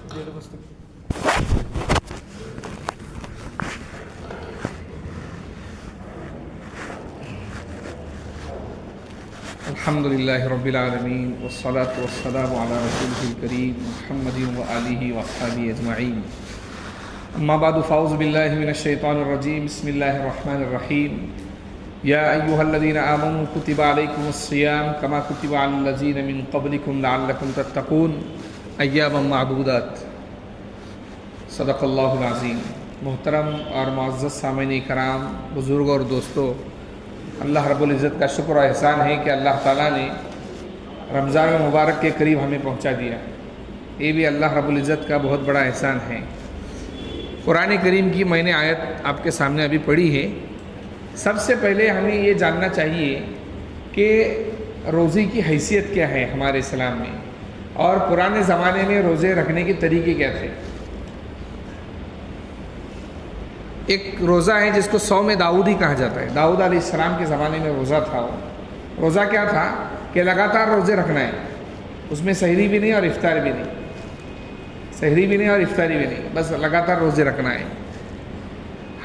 الحمد لله رب العالمين والصلاة والسلام على رسوله الكريم محمد وآله وأصحابه أجمعين. أما بعد فأعوذ بالله من الشيطان الرجيم. بسم الله الرحمن الرحيم. يا أيها الذين آمنوا كتب عليكم الصيام كما كتب على الذين من قبلكم لعلكم تتقون أياما معدودات. صدق اللہ العظیم. محترم اور معزز سامعین کرام، بزرگ اور دوستو، اللہ رب العزت کا شکر و احسان ہے کہ اللہ تعالیٰ نے رمضان مبارک کے قریب ہمیں پہنچا دیا. یہ بھی اللہ رب العزت کا بہت بڑا احسان ہے. قرآن کریم کی میں نے آیت آپ کے سامنے ابھی پڑھی ہے. سب سے پہلے ہمیں یہ جاننا چاہیے کہ روزے کی حیثیت کیا ہے ہمارے اسلام میں، اور پرانے زمانے میں روزے رکھنے کے طریقے کیا تھے. ایک روزہ ہے جس کو صوم داؤدی کہا جاتا ہے. داؤد علیہ السلام کے زمانے میں روزہ تھا. وہ روزہ کیا تھا کہ لگاتار روزے رکھنا ہے. اس میں سحری بھی نہیں اور افطار بھی نہیں، سحری بھی نہیں اور افطاری بھی نہیں، بس لگاتار روزے رکھنا ہے.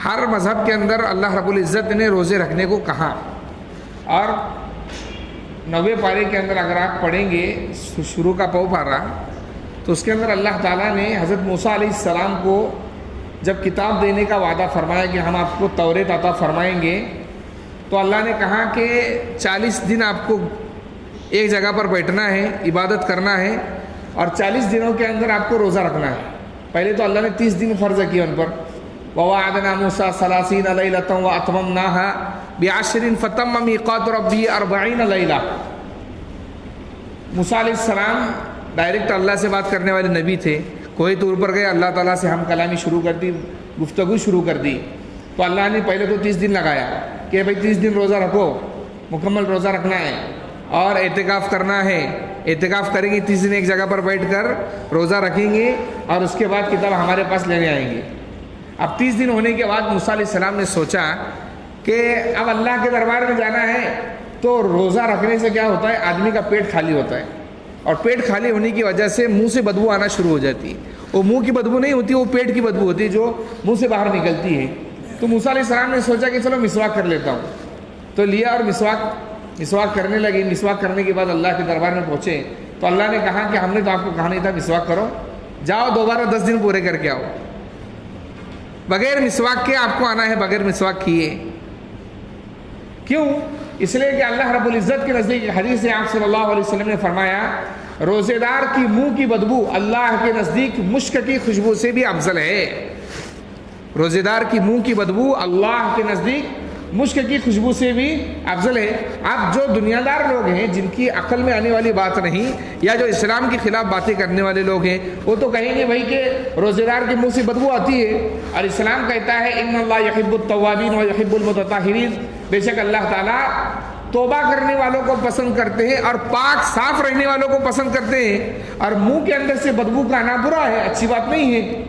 ہر مذہب کے اندر اللہ رب العزت نے روزے رکھنے کو کہا، اور 90 پارے کے اندر اگر آپ پڑھیں گے شروع کا پاؤ پارا، تو اس کے اندر اللہ تعالیٰ نے حضرت موسیٰ علیہ السلام کو جب کتاب دینے کا وعدہ فرمایا کہ ہم آپ کو توریت عطا فرمائیں گے، تو اللہ نے کہا کہ 40 دن آپ کو ایک جگہ پر بیٹھنا ہے، عبادت کرنا ہے، اور 40 دنوں کے اندر آپ کو روزہ رکھنا ہے. پہلے تو اللہ نے 30 دن فرض کیے ان پر. وَوَعَدْنَا مُوسَىٰ 30 لَيْلَةً وَأَتْمَمْنَاهَا ب10 فَتَمَّ مِيقَاتُ رَبِّهِ 40 لَيْلَةً. موسیٰ علیہ السلام ڈائریکٹ اللہ سے بات کرنے والے نبی تھے. کوئی طور پر گئے، اللہ تعالیٰ سے ہم کلامی شروع کر دی، گفتگو شروع کر دی. تو اللہ نے پہلے تو 30 دن لگایا کہ بھائی 30 دن روزہ رکھو، مکمل روزہ رکھنا ہے اور اعتکاف کرنا ہے. اعتکاف کریں گے 30 دن ایک جگہ پر بیٹھ کر روزہ رکھیں گے، اور اس کے بعد کتاب ہمارے پاس لینے آئیں گے. اب 30 دن ہونے کے بعد موسیٰ علیہ السلام نے سوچا کہ اب اللہ کے دربار میں جانا ہے. تو روزہ رکھنے سے کیا ہوتا ہے، آدمی کا پیٹ خالی ہوتا ہے، اور پیٹ خالی ہونے کی وجہ سے منہ سے بدبو آنا شروع ہو جاتی ہے. وہ منہ کی بدبو نہیں ہوتی، وہ پیٹ کی بدبو ہوتی ہے جو منہ سے باہر نکلتی ہے. تو موسیٰ علیہ السلام نے سوچا کہ چلو مسواک کر لیتا ہوں. تو لیا اور مسواک کرنے لگے. مسواک کرنے کے بعد اللہ کے دربار میں پہنچے تو اللہ نے کہا کہ ہم نے تو آپ کو کہا نہیں تھا مسواک کرو، جاؤ دوبارہ 10 دن پورے کر کے آؤ. بغیر مسواک کے آپ کو آنا ہے، بغیر مسواک کیے. کیوں؟ اس لیے کہ اللہ رب العزت کے نزدیک حدیث آپ صلی اللہ علیہ وسلم نے فرمایا، روزے دار کی منہ کی بدبو اللہ کے نزدیک مشک کی خوشبو سے بھی افضل ہے. روزے دار کی منہ کی بدبو اللہ کے نزدیک مشک کی خوشبو سے بھی افضل ہے. آپ جو دنیا دار لوگ ہیں، جن کی عقل میں آنے والی بات نہیں، یا جو اسلام کے خلاف باتیں کرنے والے لوگ ہیں، وہ تو کہیں گے بھائی کہ روزے دار کی منہ سے بدبو آتی ہے. اور اسلام کہتا ہے ان اللہ یحب التوابین و یحب المتطہرین، بے شک اللہ تعالیٰ توبہ کرنے والوں کو پسند کرتے ہیں اور پاک صاف رہنے والوں کو پسند کرتے ہیں. اور منہ کے اندر سے بدبو کا آنا برا ہے، اچھی بات نہیں ہے.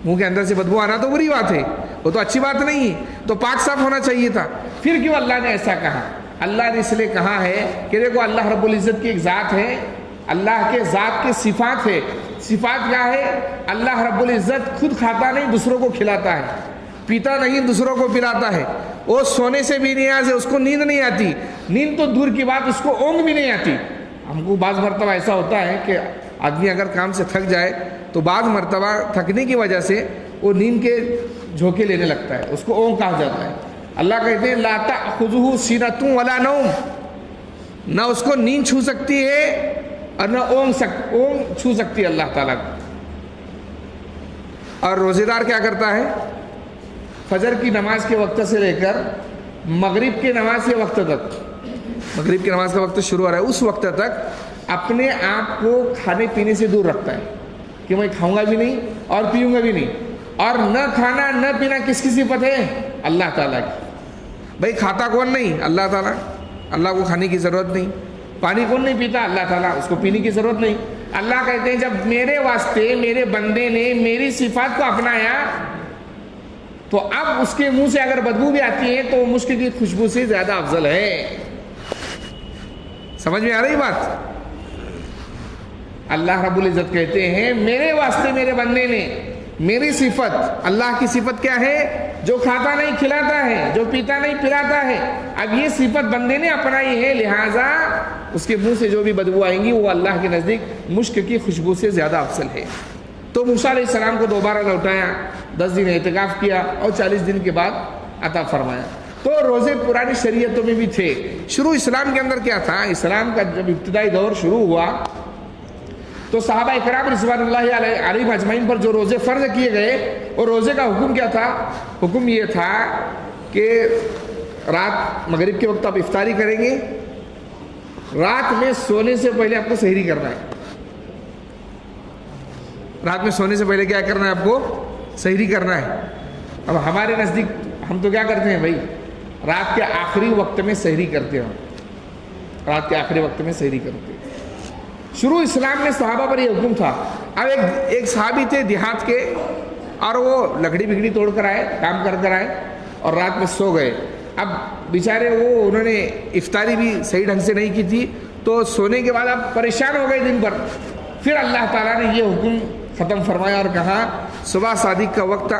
منہ کے اندر سے بدبو آنا تو بری بات ہے، وہ تو اچھی بات نہیں ہے. تو پاک صاف ہونا چاہیے تھا. پھر کیوں اللہ نے ایسا کہا؟ اللہ نے اس لیے کہا ہے کہ دیکھو اللہ رب العزت کی ایک ذات ہے، اللہ کے ذات کے صفات ہے. صفات کیا ہے؟ اللہ رب العزت خود کھاتا نہیں، دوسروں کو کھلاتا ہے. پیتا نہیں، دوسروں کو پلاتا ہے. وہ سونے سے بھی نیاز ہے، اس کو نیند نہیں آتی. نیند تو دور کی بات، اس کو اونگ بھی نہیں آتی. ہم کو بعض مرتبہ ایسا ہوتا ہے کہ آدمی اگر کام سے تھک جائے تو بعض مرتبہ تھکنے کی وجہ سے وہ نیند کے جھونکے لینے لگتا ہے، اس کو اونگ کہا جاتا ہے. اللہ کہتے ہیں لا تأخذہ سینۃ ولا نوم، نہ اس کو نیند چھو سکتی ہے اور نہ اونگ چھو سکتی ہے اللہ تعالیٰ کو. اور روزے دار کیا کرتا ہے؟ فجر کی نماز کے وقت سے لے کر مغرب کے نماز کے وقت تک، مغرب کی نماز کا وقت شروع ہو رہا ہے، اس وقت تک اپنے آپ کو کھانے پینے سے دور رکھتا ہے کہ میں کھاؤں گا بھی نہیں اور پیوں گا بھی نہیں. اور نہ کھانا نہ پینا کس کی صفت ہے؟ اللہ تعالیٰ کی. بھائی کھاتا کون نہیں؟ اللہ تعالیٰ. اللہ کو کھانے کی ضرورت نہیں. پانی کون نہیں پیتا؟ اللہ تعالیٰ. اس کو پینے کی ضرورت نہیں. اللہ کہتے ہیں جب میرے واسطے میرے بندے نے میری صفات کو اپنایا تو اب اس کے منہ سے اگر بدبو بھی آتی ہے تو وہ مشک کی خوشبو سے زیادہ افضل ہے. سمجھ میں آ رہی بات؟ اللہ رب العزت کہتے ہیں میرے واسطے میرے بندے نے میری صفت، اللہ کی صفت کیا ہے؟ جو کھاتا نہیں کھلاتا ہے، جو پیتا نہیں پلاتا ہے. اب یہ صفت بندے نے اپنائی ہے، لہٰذا اس کے منہ سے جو بھی بدبو آئیں گی وہ اللہ کے نزدیک مشک کی خوشبو سے زیادہ افضل ہے. تو موسیٰ علیہ السلام کو دوبارہ لوٹایا، 10 دن اعتکاف کیا اور 40 دن کے بعد عطا فرمایا. تو روزے پرانی شریعتوں میں بھی تھے. شروع اسلام کے اندر کیا تھا؟ اسلام کا جب ابتدائی دور شروع ہوا تو صحابہ اکرام رضوان اللہ علیہم اجمعین پر جو روزے فرض کیے گئے، اور روزے کا حکم کیا تھا؟ حکم یہ تھا کہ رات مغرب کے وقت آپ افطاری کریں گے، رات میں سونے سے پہلے آپ کو سحری کرنا ہے. رات میں سونے سے پہلے کیا کرنا ہے؟ آپ کو سحری کرنا ہے. اب ہمارے نزدیک ہم تو کیا کرتے ہیں بھائی؟ رات کے آخری وقت میں سحری کرتے ہیں. رات کے آخری وقت میں سحری کرتے ہیں. شروع اسلام میں صحابہ پر یہ حکم تھا. اب ایک صحابی تھے دیہات کے، اور وہ لکڑی بگڑی توڑ کر آئے، کام کر آئے اور رات میں سو گئے. اب بیچارے انہوں نے افطاری بھی صحیح ڈھنگ سے نہیں کی تھی، تو سونے کے بعد اب پریشان ہو گئے دن بھر. پھر اللہ تعالیٰ نے یہ حکم ختم فرمایا اور کہا صبح صادق کا وقت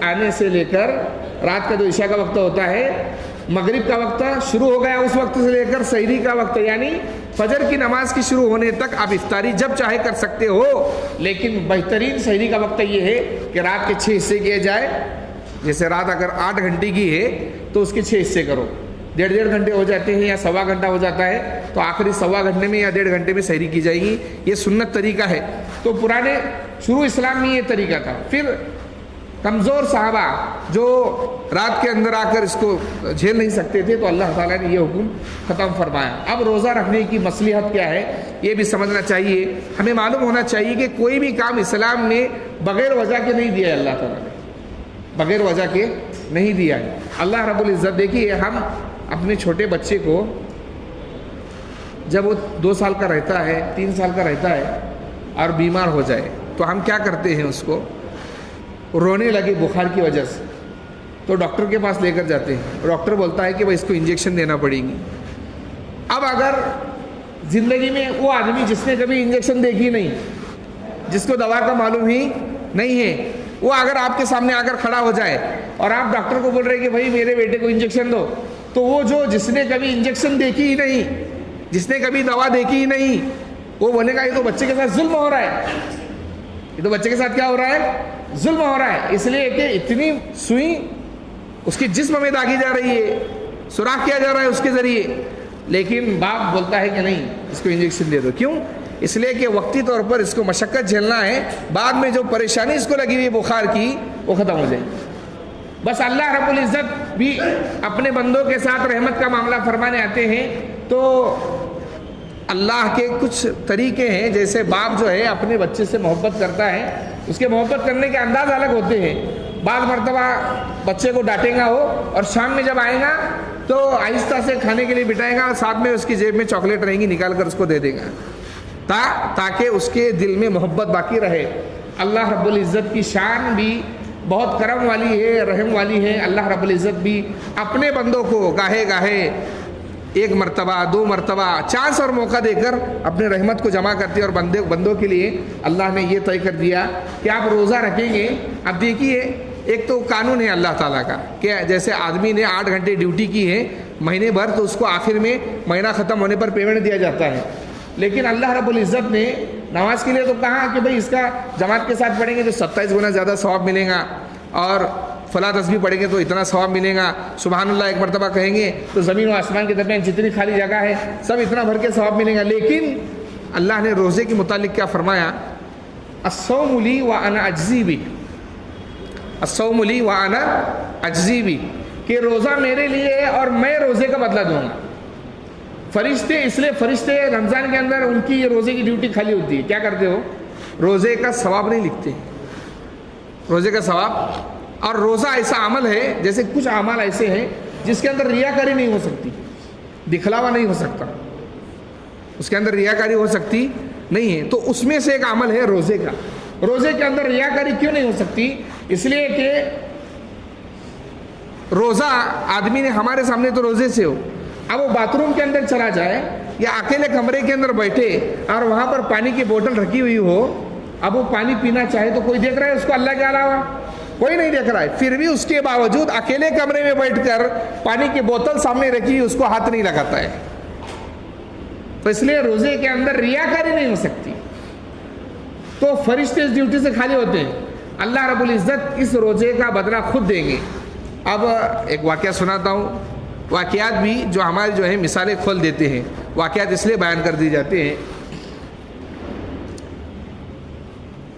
آنے سے لے کر رات کا جو عشاء کا وقت ہوتا ہے، مغرب کا وقت شروع ہو گیا، اس وقت سے لے کر سحری کا وقت یعنی فجر کی نماز کی شروع ہونے تک آپ افطاری جب چاہے کر سکتے ہو. لیکن بہترین سحری کا وقت یہ ہے کہ رات کے 6 حصے کیے جائے. جیسے رات اگر 8 گھنٹے کی ہے تو اس کے 6 حصے کرو. 1.5 گھنٹے ہو جاتے ہیں یا سوا گھنٹہ ہو جاتا ہے تو آخری سوا گھنٹے میں یا 1.5 گھنٹے میں سحری کی جائے گی. یہ سنت طریقہ ہے. تو پرانے شروع اسلام میں یہ طریقہ تھا. پھر کمزور صحابہ جو رات کے اندر آ کر اس کو جھیل نہیں سکتے تھے تو اللہ تعالیٰ نے یہ حکم ختم فرمایا. اب روزہ رکھنے کی مصلحت کیا ہے یہ بھی سمجھنا چاہیے. ہمیں معلوم ہونا چاہیے کہ کوئی بھی کام اسلام نے بغیر وجہ کے نہیں دیا ہے. اللہ تعالیٰ نے بغیر وجہ کے نہیں دیا ہے. اللہ رب العزت دیکھیے، ہم اپنے چھوٹے بچے کو جب وہ 2 سال کا رہتا ہے، 3 سال کا رہتا ہے اور بیمار ہو جائے تو ہم کیا کرتے ہیں؟ اس کو رونے لگے بخار کی وجہ سے تو ڈاکٹر کے پاس لے کر جاتے ہیں. ڈاکٹر بولتا ہے کہ بھائی اس کو انجیکشن دینا پڑے گی. اب اگر زندگی میں وہ آدمی جس نے کبھی انجیکشن دیکھی نہیں، جس کو دوا کا معلوم ہی نہیں ہے، وہ اگر آپ کے سامنے آ کر کھڑا ہو جائے اور آپ ڈاکٹر کو بول رہے کہ بھائی میرے بیٹے کو انجیکشن دو، تو وہ جس نے کبھی انجیکشن دیکھی ہی نہیں، جس نے کبھی دوا دیکھی ہی نہیں، وہ بولے گا یہ تو بچے کے ساتھ ظلم ہو رہا ہے. یہ تو بچے کے ساتھ کیا ہو رہا ہے؟ ظلم ہو رہا ہے. اس لیے کہ اتنی سوئی اس کے جسم میں داغی جا رہی ہے، سوراخ کیا جا رہا ہے اس کے ذریعے. لیکن باپ بولتا ہے کہ نہیں اس کو انجیکشن دے دو. کیوں؟ اس لیے کہ وقتی طور پر اس کو مشقت جھیلنا ہے، بعد میں جو پریشانی اس کو لگی ہوئی بخار کی وہ ختم ہو جائے گی. بس اللہ رب العزت بھی اپنے بندوں کے ساتھ رحمت کا معاملہ فرمانے آتے ہیں تو اللہ کے کچھ طریقے ہیں. جیسے باپ جو ہے اپنے بچے سے محبت کرتا ہے، اس کے محبت کرنے کے انداز الگ ہوتے ہیں. بعض مرتبہ بچے کو ڈانٹے گا وہ، اور شام میں جب آئے گا تو آہستہ سے کھانے کے لیے بٹھائے گا، ساتھ میں اس کی جیب میں چاکلیٹ رہیں گی، نکال کر اس کو دے دے گا تاکہ اس کے دل میں محبت باقی رہے. اللہ رب العزت کی شان بھی بہت کرم والی ہے، رحم والی ہے. اللہ رب العزت بھی اپنے بندوں کو گاہے گاہے 1 مرتبہ 2 مرتبہ چانس اور موقع دے کر اپنے رحمت کو جمع کرتے ہیں. اور بندوں کے لیے اللہ نے یہ طے کر دیا کہ آپ روزہ رکھیں گے. اب دیکھیے، ایک تو قانون ہے اللہ تعالیٰ کا کہ جیسے آدمی نے 8 گھنٹے ڈیوٹی کی ہے مہینے بھر تو اس کو آخر میں مہینہ ختم ہونے پر پیمنٹ دیا جاتا ہے. لیکن اللہ رب العزت نے نماز کے لیے تو کہا کہ بھئی اس کا جماعت کے ساتھ پڑھیں گے تو 27 گنا زیادہ ثواب ملے گا، اور فلاں تسبیح پڑھیں گے تو اتنا ثواب ملے گا، سبحان اللہ 1 مرتبہ کہیں گے تو زمین و آسمان کے درمیان جتنی خالی جگہ ہے سب اتنا بھر کے ثواب ملے گا. لیکن اللہ نے روزے کے متعلق کیا فرمایا؟ الصوم لی وانا اجزی بہ، الصوم لی وانا اجزی بہ، کہ روزہ میرے لیے ہے اور میں روزے کا بدلہ دوں گا. فرشتے، اس لیے فرشتے رمضان کے اندر ان کی روزے کی ڈیوٹی خالی ہوتی ہے. کیا کرتے ہو؟ روزے کا ثواب نہیں لکھتے، روزے کا ثواب. اور روزہ ایسا عمل ہے، جیسے کچھ اعمال ایسے ہیں جس کے اندر ریاکاری نہیں ہو سکتی، دکھلاوا نہیں ہو سکتا، اس کے اندر ریاکاری ہو سکتی نہیں ہے. تو اس میں سے ایک عمل ہے روزے کا. روزے کے اندر ریاکاری کیوں نہیں ہو سکتی؟ اس لیے کہ روزہ آدمی نے ہمارے سامنے تو روزے سے ہو، اب وہ باتھ روم کے اندر چلا جائے یا اکیلے کمرے کے اندر بیٹھے اور وہاں پر پانی کی بوتل رکھی ہوئی ہو، اب وہ پانی پینا چاہے تو کوئی دیکھ رہا ہے اس کو اللہ کے علاوہ؟ کوئی نہیں دیکھ رہا ہے، پھر بھی اس کے باوجود اکیلے کمرے میں بیٹھ کر پانی کی بوتل سامنے رکھی اس کو ہاتھ نہیں لگاتا ہے. تو اس لیے روزے کے اندر ریاکاری نہیں ہو سکتی. تو فرشتے اس ڈیوٹی سے خالی ہوتے ہیں. اللہ رب العزت اس روزے کا بدلہ خود دیں گے. اب ایک واقعہ سناتا ہوں. واقعات بھی جو ہماری جو ہے مثالیں کھول دیتے ہیں. واقعات اس لیے بیان کر دی جاتے ہیں.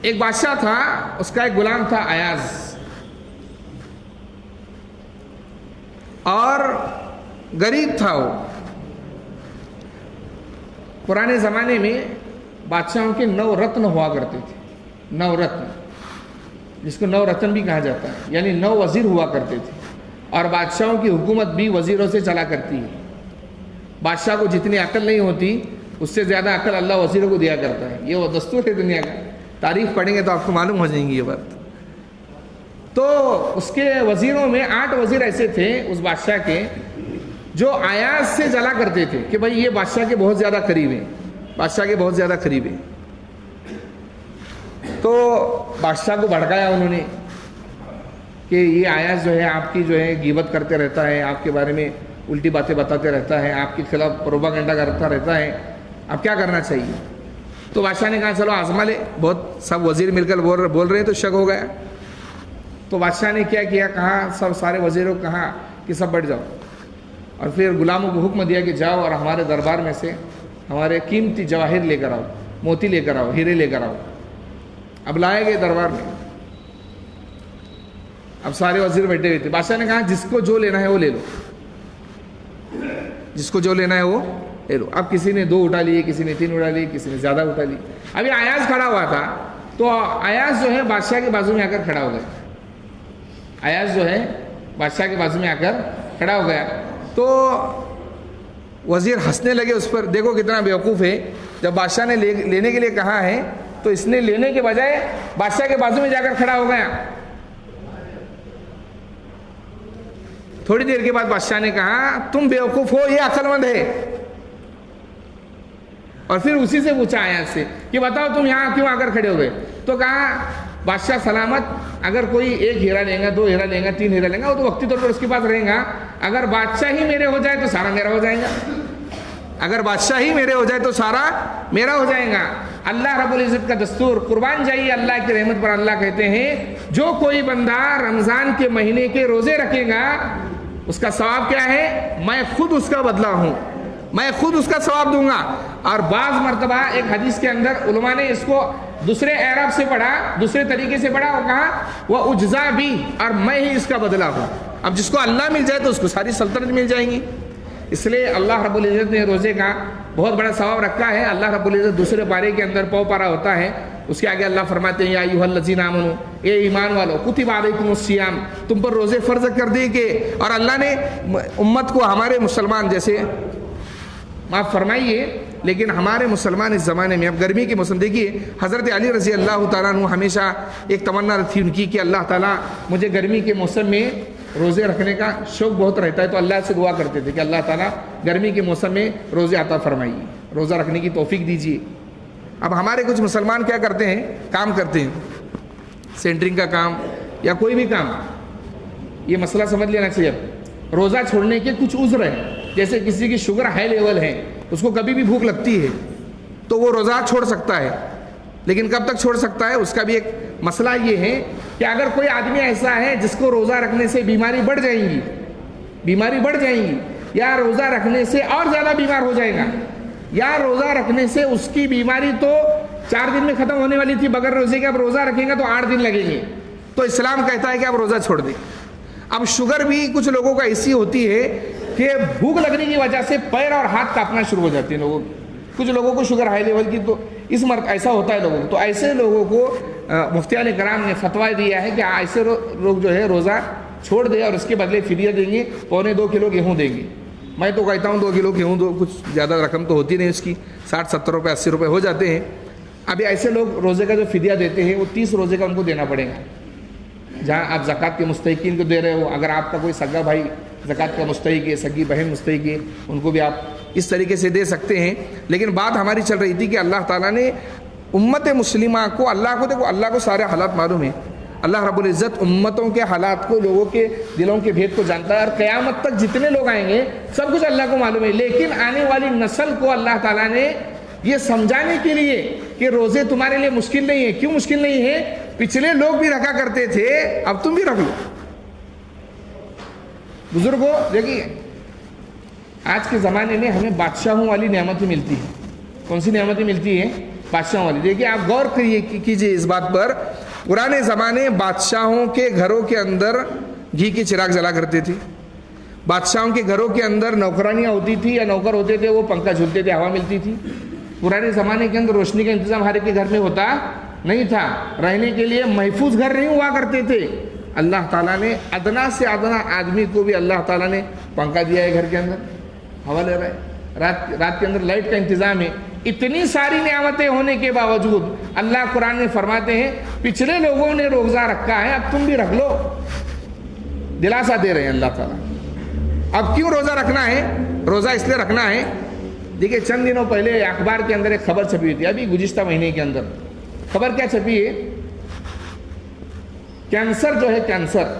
ایک بادشاہ تھا، اس کا ایک غلام تھا ایاز، اور غریب تھا وہ. پرانے زمانے میں بادشاہوں کے 9 رتن ہوا کرتے تھے. 9 رتن، جس کو 9 رتن بھی کہا جاتا ہے، یعنی 9 وزیر ہوا کرتے تھے. اور بادشاہوں کی حکومت بھی وزیروں سے چلا کرتی ہے. بادشاہ کو جتنی عقل نہیں ہوتی اس سے زیادہ عقل اللہ وزیروں کو دیا کرتا ہے. یہ وہ دستور ہے دنیا کا. تاریخ پڑھیں گے تو آپ کو معلوم ہو جائیں گی یہ بات. تو اس کے وزیروں میں 8 وزیر ایسے تھے اس بادشاہ کے جو ایاز سے جلا کرتے تھے کہ بھائی یہ بادشاہ کے بہت زیادہ قریب ہیں، بادشاہ کے بہت زیادہ قریب ہیں. تو بادشاہ کو بھڑکایا انہوں نے کہ یہ ایاز جو ہے آپ کی جو ہے غیبت کرتے رہتا ہے، آپ کے بارے میں الٹی باتیں بتاتے رہتا ہے، آپ کے خلاف پروپیگنڈا کرتا رہتا ہے، اب کیا کرنا چاہیے؟ تو بادشاہ نے کہا چلو آزما لے. بہت سب وزیر مل کر بول رہے ہیں تو شک ہو گیا. تو بادشاہ نے کیا کیا، کہا سارے وزیروں کو کہا کہ سب بیٹھ جاؤ، اور پھر غلاموں کو حکم دیا کہ جاؤ اور ہمارے دربار میں سے ہمارے قیمتی جواہر لے کر آؤ، موتی لے کر آؤ، ہیرے لے کر آؤ. اب لائے گئے دربار میں. اب سارے وزیر بیٹھے ہوئے تھے. بادشاہ نے کہا جس کو جو لینا ہے وہ لے لو، جس کو جو لینا ہے وہ لے لو. اب کسی نے 2 اٹھا لیے، کسی نے 3 اٹھا لیے، کسی نے زیادہ اٹھا لی. ابھی ایاز کھڑا ہوا تھا تو ایاز جو ہے بادشاہ کے بازو میں آ کر کھڑا ہو گیا. ایاز جو ہے بادشاہ کے بازو میں آ کر کھڑا ہو گیا. تو وزیر ہنسنے لگے اس پر. دیکھو کتنا بیوقوف ہے. جب بادشاہ نے لینے کے لیے کہا ہے تو اس نے لینے کے بجائے بادشاہ کے بازو میں جا کر کھڑا ہو گیا. تھوڑی دیر کے بعد بادشاہ نے کہا تم بیوقوف ہو، یہ عقل مند ہے. اور پھر اسی سے پوچھا ایاز سے کہ بتاؤ تم یہاں کیوں آ کر کھڑے ہو گئے؟ تو کہا بادشاہ سلامت، اگر کوئی 1 ہیرا لیں گا، 2 ہیرا لیں گا، 3 ہیرا لیں گا، وہ تو وقتی طور پر اس کے پاس رہیں گا. اگر بادشاہ ہی میرے ہو جائے تو سارا میرا ہو جائے گا. اگر بادشاہ ہی میرے ہو جائے تو سارا میرا ہو جائے گا. اللہ رب العزت کا دستور، قربان جائیے اللہ کی رحمت پر. اللہ کہتے ہیں جو کوئی بندہ رمضان کے مہینے کے روزے رکھے گا اس کا ثواب کیا ہے؟ میں خود اس کا بدلہ ہوں، میں خود اس کا ثواب دوں گا. اور بعض مرتبہ ایک حدیث کے اندر علماء نے اس کو دوسرے اعراب سے پڑھا، دوسرے طریقے سے پڑھا، اور کہا وہ اجزا بھی، اور میں ہی اس کا بدلہ ہوں. اب جس کو اللہ مل جائے تو اس کو ساری سلطنت مل جائیں گی. اس لیے اللہ رب العزت نے روزے کا بہت بڑا ثواب رکھا ہے. اللہ رب العزت دوسرے پارے کے اندر پارا ہوتا ہے، اس کے آگے اللہ فرماتے ہیں یا ایھا الذین آمنوا، اے ایمان والو، کتب علیکم الصیام، تم پر روزے فرض کر دیے گئے. اور اللہ نے امت کو، ہمارے مسلمان جیسے، معاف فرمائیے لیکن ہمارے مسلمان اس زمانے میں، اب گرمی کے موسم، دیکھیے حضرت علی رضی اللہ تعالیٰ عنہ ہمیشہ ایک تمنا تھی ان کی کہ اللہ تعالیٰ مجھے گرمی کے موسم میں روزے رکھنے کا شوق بہت رہتا ہے، تو اللہ سے دعا کرتے تھے کہ اللہ تعالیٰ گرمی کے موسم میں روزے عطا فرمائیے، روزہ رکھنے کی توفیق دیجیے. اب ہمارے کچھ مسلمان کیا کرتے ہیں، کام کرتے ہیں، سینٹرنگ کا کام یا کوئی بھی کام. یہ مسئلہ سمجھ لینا چاہیے. روزہ چھوڑنے کے کچھ عذر ہیں، جیسے کسی کی شوگر ہائی لیول ہے، اس کو کبھی بھی بھوک لگتی ہے تو وہ روزہ چھوڑ سکتا ہے، لیکن کب تک چھوڑ سکتا ہے؟ اس کا بھی ایک مسئلہ یہ ہے کہ اگر کوئی آدمی ایسا ہے جس کو روزہ رکھنے سے بیماری بڑھ جائیں گی، بیماری بڑھ جائیں گی، یا روزہ رکھنے سے اور زیادہ بیمار ہو جائے گا، یا روزہ رکھنے سے اس کی بیماری تو 4 دن میں ختم ہونے والی تھی بغیر روزے کے، اب روزہ رکھیں گا تو 8 دن لگیں گے، تو اسلام کہتا ہے کہ آپ روزہ چھوڑ دیں. اب شوگر بھی کچھ لوگوں کا ایسی ہوتی ہے کہ بھوک لگنے کی وجہ سے پیر اور ہاتھ کانپنا شروع ہو جاتے ہیں لوگوں. کچھ لوگوں کو شوگر ہائی لیول کی، تو اس مرتبہ ایسا ہوتا ہے لوگوں کو. تو ایسے لوگوں کو مفتیان کرام نے فتویٰ دیا ہے کہ ایسے لوگ جو ہے روزہ چھوڑ دے اور اس کے بدلے فدیہ دیں گے، 2.25 کلو گیہوں دیں گے. میں تو کہتا ہوں 2 کلو گیہوں دو، کچھ زیادہ رقم تو ہوتی نہیں اس کی، 60-70 روپے 80 روپے ہو جاتے ہیں. ابھی ایسے لوگ روزے کا جو فدیہ دیتے ہیں وہ 30 روزے کا ان کو دینا پڑے گا. جہاں آپ زکوٰۃ کے مستحقین کو دے رہے ہو، اگر آپ کا کوئی سگا بھائی زکوٰۃ کا مستحق ہے، سگی بہن مستحق ہے، ان کو بھی آپ اس طریقے سے دے سکتے ہیں. لیکن بات ہماری چل رہی تھی کہ اللہ تعالیٰ نے امت مسلمہ کو، اللہ کو سارے حالات معلوم ہیں. اللہ رب العزت امتوں کے حالات کو، لوگوں کے دلوں کے بھید کو جانتا ہے، اور قیامت تک جتنے لوگ آئیں گے سب کچھ اللہ کو معلوم ہے. لیکن آنے والی نسل کو اللہ تعالیٰ نے یہ سمجھانے کے لیے کہ روزے تمہارے لیے مشکل نہیں ہے. کیوں مشکل نہیں ہے؟ پچھلے لوگ بھی رکھا کرتے تھے، اب تم بھی رکھ لو. بزرگوں دیکھیے، آج کے زمانے میں ہمیں بادشاہوں والی نعمتیں ملتی ہیں. کون سی نعمتیں ملتی ہیں؟ بادشاہوں والی. دیکھیے آپ غور کیجیے اس بات پر. پرانے زمانے بادشاہوں کے گھروں کے اندر گھی کے چراغ جلا کرتے تھے. بادشاہوں کے گھروں کے اندر نوکرانیاں ہوتی تھی یا نوکر ہوتے تھے، وہ پنکھا جھولتے تھے، ہوا ملتی تھی. پرانے زمانے کے اندر روشنی کا انتظام ہر ایک کے گھر میں ہوتا نہیں تھا. رہنے کے لیے محفوظ گھر نہیں ہوا کرتے تھے. اللہ تعالیٰ نے ادنا سے ادنا آدمی کو بھی اللہ تعالیٰ نے پنکھا دیا ہے، گھر کے اندر ہوا لے رہا ہے، رات کے اندر لائٹ کا انتظام ہے. اتنی ساری نعمتیں ہونے کے باوجود اللہ قرآن میں فرماتے ہیں پچھلے لوگوں نے روزہ رکھا ہے، اب تم بھی رکھ لو. دلاسا دے رہے ہیں اللہ تعالیٰ. اب کیوں روزہ رکھنا ہے؟ روزہ اس لیے رکھنا ہے. دیکھیے چند دنوں پہلے اخبار کے اندر ایک خبر چھپی ہوئی تھی، ابھی گزشتہ مہینے کے اندر. خبر کیا چھپی ہے؟ کینسر جو ہے، کینسر،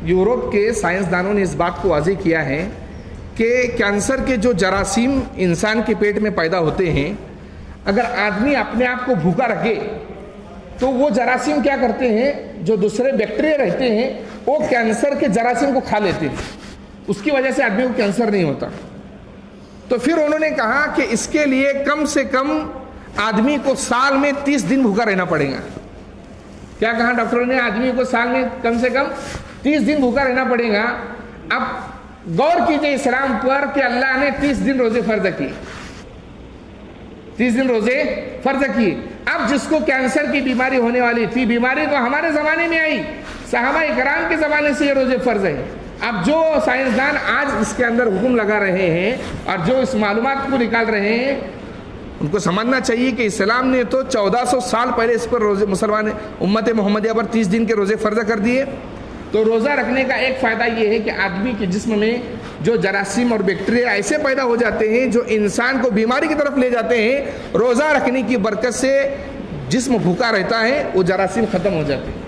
یورپ کے سائنسدانوں نے اس بات کو واضح کیا ہے کہ کینسر کے جو جراثیم انسان کے پیٹ میں پیدا ہوتے ہیں، اگر آدمی اپنے آپ کو بھوکا رکھے تو وہ جراثیم کیا کرتے ہیں، جو دوسرے بیکٹیریا رہتے ہیں وہ کینسر کے جراثیم کو کھا لیتے ہیں. اس کی وجہ سے آدمی کو کینسر نہیں ہوتا. تو پھر انہوں نے کہا کہ اس کے لیے کم سے کم آدمی کو سال میں 30 دن بھوکا رہنا پڑے گا. کیا کہا ڈاکٹروں نے؟ آدمی کو سال میں کم سے کم 30 دن بھوکا رہنا پڑے گا. اب غور کیجئے اسلام پر کہ اللہ نے 30 دن روزے فرض کیے، 30 دن روزے فرض کیے. اب جس کو کینسر کی بیماری ہونے والی تھی، بیماری تو ہمارے زمانے میں آئی، صحابہ کرام کے زمانے سے یہ روزے فرض ہے. اب جو سائنسدان آج اس کے اندر حکم لگا رہے ہیں اور جو اس معلومات کو نکال رہے ہیں، ان کو سمجھنا چاہیے کہ اسلام نے تو 1400 سال پہلے اس پر روزے، مسلمان امت محمدیہ پر 30 دن کے روزے فرض کر دیے. تو روزہ رکھنے کا ایک فائدہ یہ ہے کہ آدمی کے جسم میں جو جراثیم اور بیکٹیریا ایسے پیدا ہو جاتے ہیں جو انسان کو بیماری کی طرف لے جاتے ہیں، روزہ رکھنے کی برکت سے جسم بھوکا رہتا ہے، وہ جراثیم ختم ہو جاتے ہیں.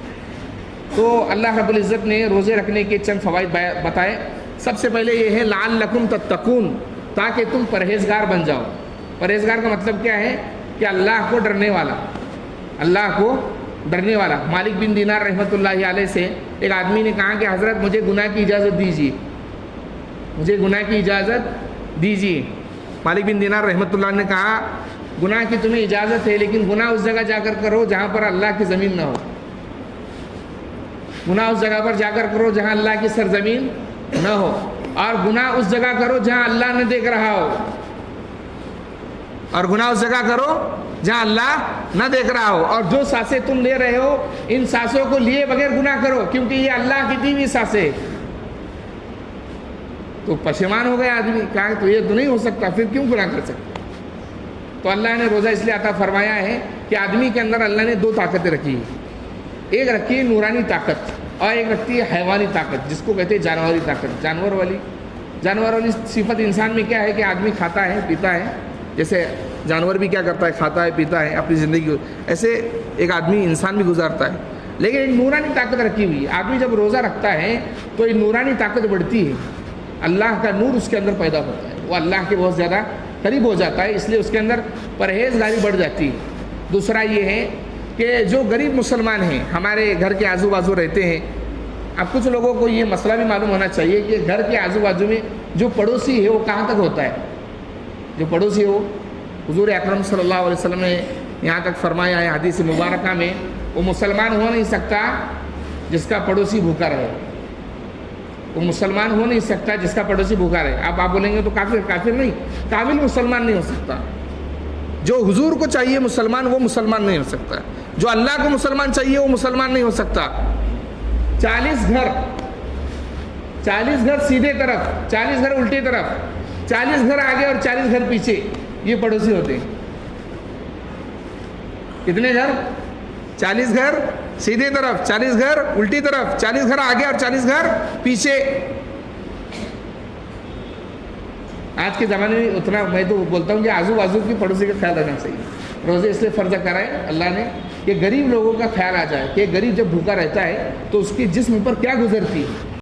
تو اللہ رب العزت نے روزے رکھنے کے چند فوائد بتائے. سب سے پہلے یہ ہے لعلکم تتقون، تاکہ تم پرہیزگار بن جاؤ. پرہیزگار کا مطلب کیا ہے؟ کہ اللہ کو ڈرنے والا، اللہ کو ڈرنے والا. مالک بن دینار رحمۃ اللہ علیہ سے ایک آدمی نے کہا کہ حضرت مجھے گناہ کی اجازت دیجیے، مجھے گناہ کی اجازت دیجیے. مالک بن دینار رحمۃ اللہ نے کہا گناہ کی تمہیں اجازت ہے، لیکن گناہ اس جگہ جا کر کرو جہاں پر اللہ کی زمین نہ ہو. گناہ اس جگہ پر جا کر کرو جہاں اللہ کی سرزمین نہ ہو، اور گناہ اس جگہ کرو جہاں اللہ نہ دیکھ رہا ہو، اور گناہ اس جگہ کرو جہاں اللہ نہ دیکھ رہا ہو. اور جو سانسیں تم لے رہے ہو، ان سانسوں کو لیے بغیر گناہ کرو، کیونکہ یہ اللہ کی دی ہوئی سانسیں. تو پشیمان ہو گیا آدمی، کہا تو یہ تو نہیں ہو سکتا، پھر کیوں گناہ کر سکتا؟ تو اللہ نے روزہ اس لیے عطا فرمایا ہے کہ آدمی کے اندر اللہ نے 2 طاقتیں رکھی ہیں. ایک رکھی ہے نورانی طاقت، اور ایک رکھتی ہے حیوانی طاقت، جس کو کہتے ہیں جانوری طاقت. جانور والی صفت انسان میں کیا ہے کہ آدمی کھاتا ہے پیتا ہے، جیسے جانور بھی کیا کرتا ہے، کھاتا ہے پیتا ہے اپنی زندگی، ایسے ایک آدمی انسان بھی گزارتا ہے. لیکن ایک نورانی طاقت رکھی ہوئی ہے. آدمی جب روزہ رکھتا ہے تو یہ نورانی طاقت بڑھتی ہے، اللہ کا نور اس کے اندر پیدا ہوتا ہے، وہ اللہ کے بہت زیادہ قریب ہو جاتا ہے، اس لیے اس کے اندر پرہیزگاری بڑھ جاتی ہے. دوسرا یہ ہے کہ جو غریب مسلمان ہیں، ہمارے گھر کے آزو بازو رہتے ہیں. اب کچھ لوگوں کو یہ مسئلہ بھی معلوم ہونا چاہیے کہ گھر کے آزو بازو میں جو پڑوسی ہے وہ کہاں تک ہوتا ہے. جو پڑوسی ہو، حضور اکرم صلی اللہ علیہ وسلم نے یہاں تک فرمایا ہے حدیث مبارکہ میں، وہ مسلمان ہو نہیں سکتا جس کا پڑوسی بھوکا رہے. وہ مسلمان ہو نہیں سکتا جس کا پڑوسی بھوکا رہے. اب آپ بولیں گے تو کافر نہیں، کامل مسلمان نہیں ہو سکتا. جو حضور کو چاہیے مسلمان، وہ مسلمان نہیں ہو سکتا. جو اللہ کو مسلمان چاہیے وہ مسلمان نہیں ہو سکتا. 40 گھر سیدھے طرف، 40 گھر الٹی طرف، 40 گھر آگے اور 40 گھر پیچھے، یہ پڑوسی ہوتے ہیں. کتنے گھر؟ 40 گھر سیدھے طرف، 40 گھر الٹی طرف، 40 گھر آگے اور 40 گھر پیچھے. آج کے زمانے میں اتنا میں تو بولتا ہوں کہ آزو بازو کی پڑوسی کا خیال رکھنا چاہیے. روزے اس لیے فرض کرائے اللہ نے کہ غریب لوگوں کا خیال آ جائے کہ غریب جب بھوکا رہتا ہے تو اس کے جسم پر کیا گزرتی ہے.